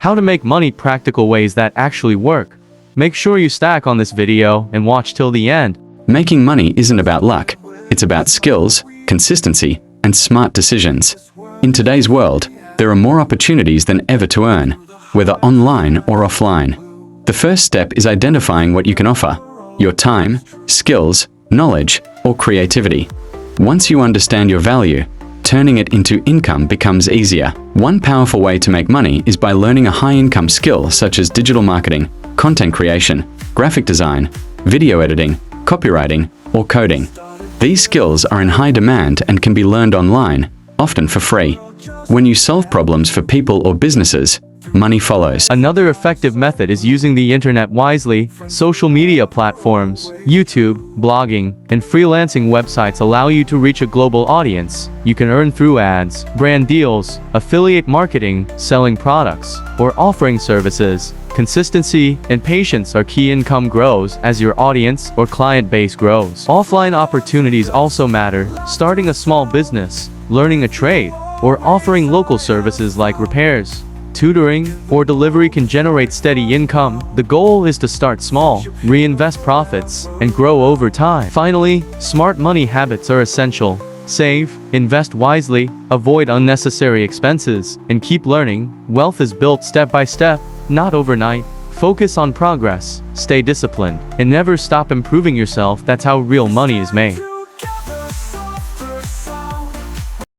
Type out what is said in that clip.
How to make money, practical ways that actually work. Make sure you stack on this video and watch till the end. Making money isn't about luck. It's about skills, consistency, and smart decisions. In today's world, there are more opportunities than ever to earn, whether online or offline. The first step is identifying what you can offer: your time, skills, knowledge, or creativity. Once you understand your value, turning it into income becomes easier. One powerful way to make money is by learning a high-income skill such as digital marketing, content creation, graphic design, video editing, copywriting, or coding. These skills are in high demand and can be learned online, often for free. When you solve problems for people or businesses, money follows. Another effective method is using the internet wisely. Social media platforms, YouTube, blogging, and freelancing websites allow you to reach a global audience. You can earn through ads, brand deals, affiliate marketing, selling products, or offering services. Consistency and patience are key. Income grows as your audience or client base grows. Offline opportunities also matter. Starting a small business, learning a trade, or offering local services like repairs, tutoring, or delivery can generate steady income. The goal is to start small, reinvest profits, and grow over time. Finally, smart money habits are essential. Save, invest wisely, avoid unnecessary expenses, and keep learning. Wealth is built step by step, not overnight. Focus on progress, stay disciplined, and never stop improving yourself. That's how real money is made.